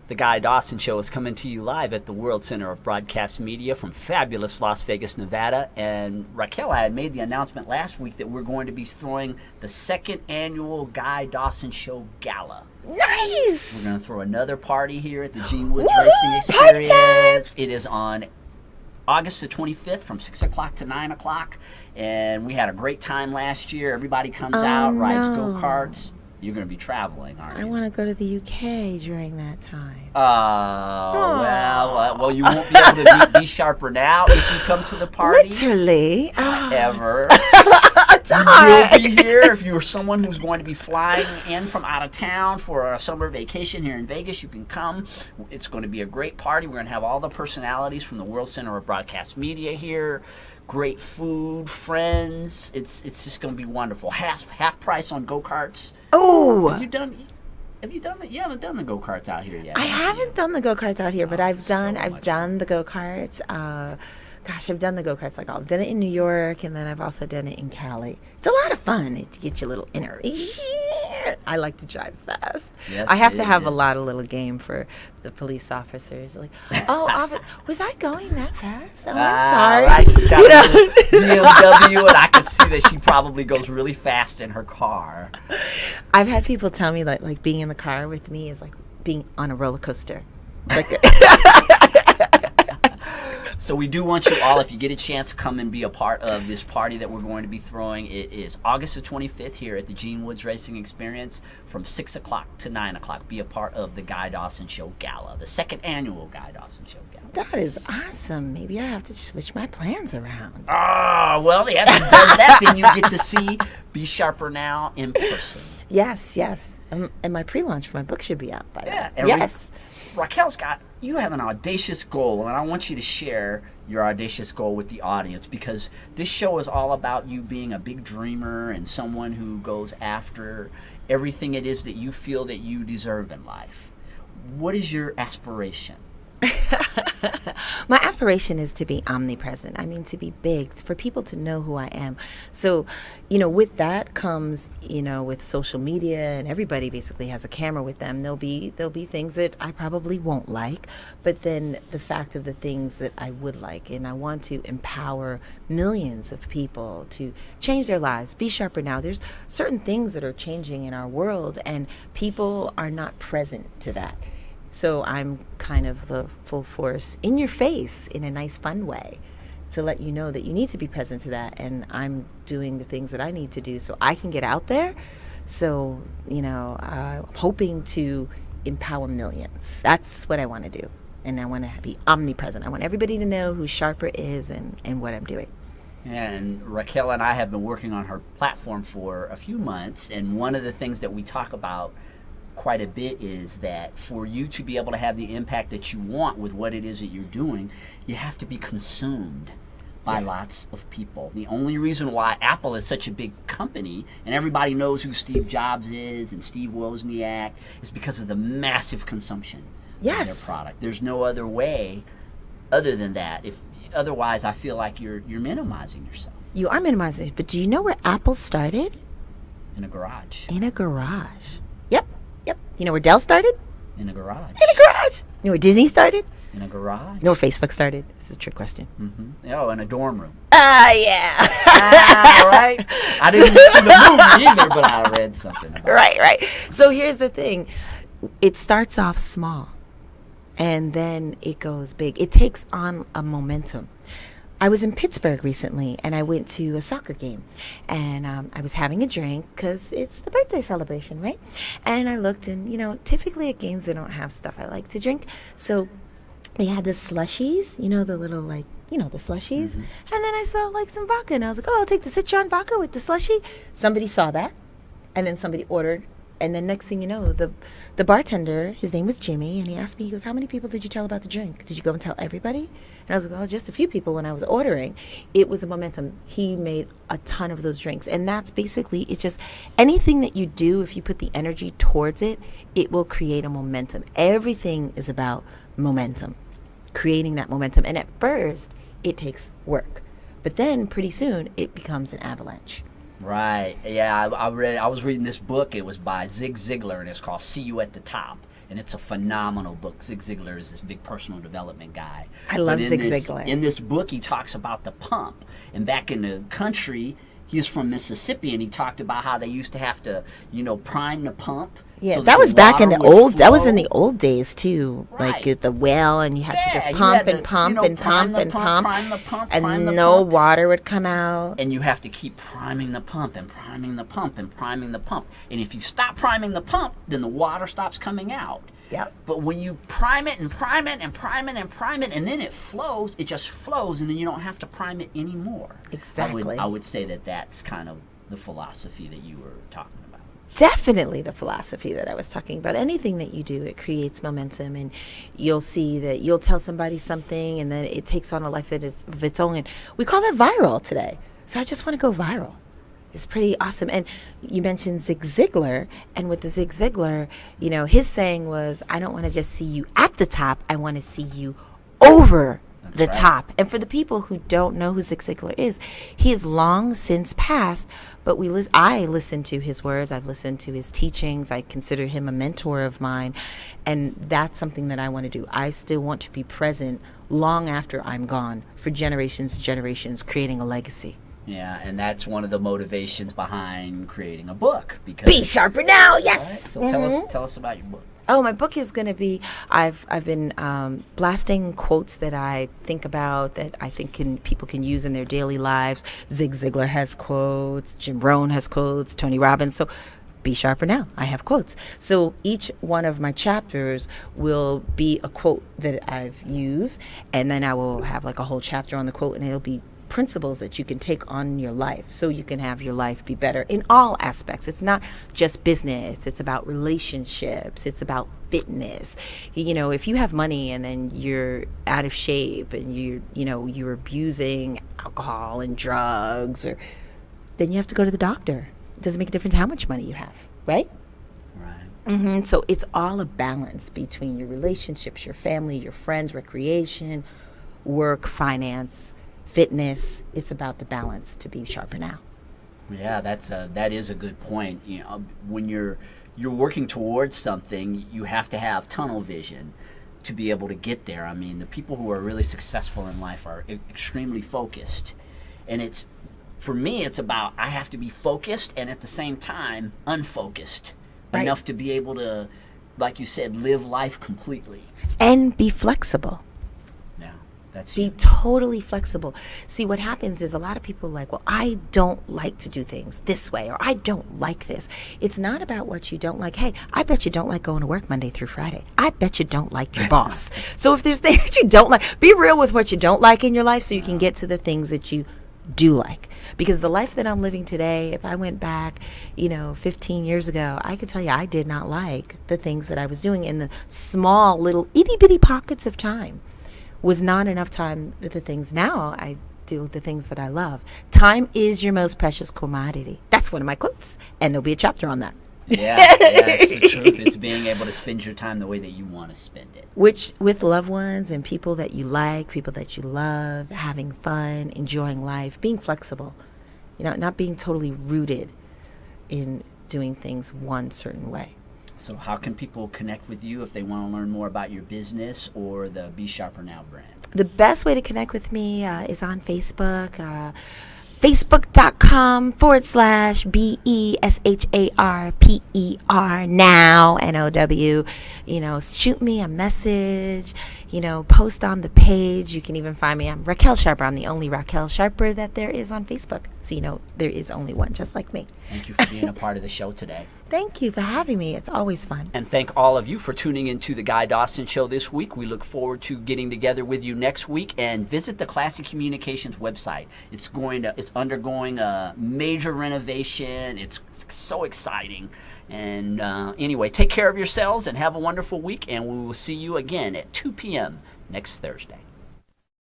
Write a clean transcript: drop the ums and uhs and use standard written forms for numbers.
The Guy Dawson Show is coming to you live at the World Center of Broadcast Media from fabulous Las Vegas, Nevada. And Raquel, I had made the announcement last week that we're going to be throwing the second annual Guy Dawson Show Gala. Nice! We're going to throw another party here at the Gene Woods Racing Experience. It is on August the 25th from 6 o'clock to 9 o'clock. And we had a great time last year. Everybody comes out, rides go-karts. You're going to be traveling, aren't you? I want to go to the UK during that time. Well, you won't be able to meet Be Sharper now if you come to the party. Literally. Ever. You will be here if you're someone who's going to be flying in from out of town for a summer vacation here in Vegas. You can come. It's going to be a great party. We're going to have all the personalities from the World Center of Broadcast Media here. Great food, friends. It's just going to be wonderful. Half price on go-karts. Oh! Have you done it? You haven't done the go-karts out here yet. I haven't done the go-karts out here, but I've done the go-karts. I've done the go-karts I've done it in New York, and then I've also done it in Cali. It's a lot of fun. It gets your little inner. I like to drive fast. Yes, I have to have a lot of little game for the police officers. Like, was I going that fast? Oh, I'm sorry. Right. She's got a BMW, and I can see that she probably goes really fast in her car. I've had people tell me that like being in the car with me is like being on a roller coaster. Like. So we do want you all, if you get a chance, come and be a part of this party that we're going to be throwing. It is August the 25th here at the Gene Woods Racing Experience from 6 o'clock to 9 o'clock. Be a part of the Guy Dawson Show Gala, the second annual Guy Dawson Show Gala. That is awesome. Maybe I have to switch my plans around. Well, if you does that, then you get to see Be Sharper Now in person. Yes. And my pre-launch for my book should be out by then. Yes. Raquel Scott, you have an audacious goal, and I want you to share your audacious goal with the audience, because this show is all about you being a big dreamer and someone who goes after everything it is that you feel that you deserve in life. What is your aspiration? My aspiration is to be omnipresent. I mean, to be big, for people to know who I am. So, with that comes, with social media, and everybody basically has a camera with them. There'll be things that I probably won't like, but then the fact of the things that I would like, and I want to empower millions of people to change their lives. Be sharper now. There's certain things that are changing in our world, and people are not present to that. So I'm kind of the full force in your face in a nice, fun way to let you know that you need to be present to that. And I'm doing the things that I need to do so I can get out there. So, I'm hoping to empower millions. That's what I want to do. And I want to be omnipresent. I want everybody to know who Sharper is and what I'm doing. And Raquel and I have been working on her platform for a few months. And one of the things that we talk about quite a bit is that for you to be able to have the impact that you want with what it is that you're doing, you have to be consumed by lots of people. The only reason why Apple is such a big company and everybody knows who Steve Jobs is and Steve Wozniak is because of the massive consumption of their product. There's no other way other than that. Otherwise, I feel like you're minimizing yourself. You are minimizing, but do you know where Apple started? In a garage. In a garage. Yep. You know where Dell started? In a garage. In a garage. You know where Disney started? In a garage. You know where Facebook started? This is a trick question. Mm-hmm. Oh, in a dorm room. Yeah. Right? I didn't see the movie either, but I read something about it. Right. So here's the thing. It starts off small, and then it goes big. It takes on a momentum. I was in Pittsburgh recently, and I went to a soccer game, and I was having a drink because it's the birthday celebration, right? And I looked, and, typically at games they don't have stuff I like to drink. So they had the slushies, the little, the slushies. Mm-hmm. And then I saw, some vodka, and I was like, I'll take the citron vodka with the slushie. Somebody saw that, and then somebody ordered. And then next thing you know, the bartender, his name was Jimmy, and he asked me, he goes, how many people did you tell about the drink? Did you go and tell everybody? And I was like, well, just a few people when I was ordering. It was a momentum. He made a ton of those drinks. And that's basically, it's just anything that you do, if you put the energy towards it, it will create a momentum. Everything is about momentum, creating that momentum. And at first, it takes work. But then pretty soon, it becomes an avalanche. Right. Yeah, I was reading this book. It was by Zig Ziglar, and it's called See You at the Top. and it's a phenomenal book. Zig Ziglar is this big personal development guy. I love Zig this, Ziglar. In this book, he talks about the pump, and back in the country, he's from Mississippi, and he talked about how they used to have to, prime the pump. Yeah, so that was back in the old. Flow. That was in the old days too, Right. like at the well, and you had to just pump and pump and pump and pump, prime the pump, and no water would come out. And you have to keep priming the pump and priming the pump and priming the pump. And if you stop priming the pump, then the water stops coming out. Yep. But when you prime it and prime it and prime it and prime it, and then it flows, it just flows, and then you don't have to prime it anymore. Exactly. I would say that that's kind of the philosophy that you were talking about. Definitely the philosophy that I was talking about. Anything that you do, it creates momentum, and you'll see that you'll tell somebody something, and then it takes on a life of its own. And we call that viral today. So I just want to go viral. It's pretty awesome. And you mentioned Zig Ziglar, and with the Zig Ziglar, his saying was, I don't want to just see you at the top, I want to see you over the top. And for the people who don't know who Zig Ziglar is, he is long since passed, but I listen to his words, I've listened to his teachings, I consider him a mentor of mine, and that's something that I want to do. I still want to be present long after I'm gone for generations, creating a legacy. Yeah, and that's one of the motivations behind creating a book. Because Be sharper now, yes. Right, so tell us about your book. Oh, my book is going to be, I've been blasting quotes that I think about, that I think people can use in their daily lives. Zig Ziglar has quotes, Jim Rohn has quotes, Tony Robbins. So be sharper now. I have quotes. So each one of my chapters will be a quote that I've used, and then I will have like a whole chapter on the quote, and it'll be principles that you can take on your life so you can have your life be better in all aspects. It's not just business. It's about relationships. It's about fitness. If you have money and then you're out of shape and you're abusing alcohol and drugs, then you have to go to the doctor. It doesn't make a difference how much money you have, right? Right. So it's all a balance between your relationships, your family, your friends, recreation, work, finance, fitness. It's about the balance to be sharper now. Yeah, that is a good point. When you're working towards something, you have to have tunnel vision to be able to get there. I mean, the people who are really successful in life are extremely focused, and for me, it's about I have to be focused and at the same time unfocused enough to be able to, like you said, live life completely and be flexible. Be totally flexible. See, what happens is a lot of people are like, well, I don't like to do things this way, or I don't like this. It's not about what you don't like. Hey, I bet you don't like going to work Monday through Friday. I bet you don't like your boss. So if there's things you don't like, be real with what you don't like in your life so you can get to the things that you do like. Because the life that I'm living today, if I went back, 15 years ago, I could tell you I did not like the things that I was doing in the small little itty bitty pockets of time. Was not enough time with the things. Now I do the things that I love. Time is your most precious commodity. That's one of my quotes, and there'll be a chapter on that. Yeah, it's the truth. It's being able to spend your time the way that you want to spend it. Which, with loved ones and people that you like, people that you love, having fun, enjoying life, being flexible, not being totally rooted in doing things one certain way. So how can people connect with you if they want to learn more about your business or the Be Sharper Now brand? The best way to connect with me is on Facebook. Facebook.com/BESHARPER now, NOW. Shoot me a message, post on the page. You can even find me. I'm Raquel Sharper. I'm the only Raquel Sharper that there is on Facebook. So, there is only one just like me. Thank you for being a part of the show today. Thank you for having me. It's always fun. And thank all of you for tuning into the Guy Dawson Show this week. We look forward to getting together with you next week, and visit the Classic Communications website. It's undergoing a major renovation. It's so exciting. And anyway, take care of yourselves and have a wonderful week, and we will see you again at 2 p.m. next Thursday.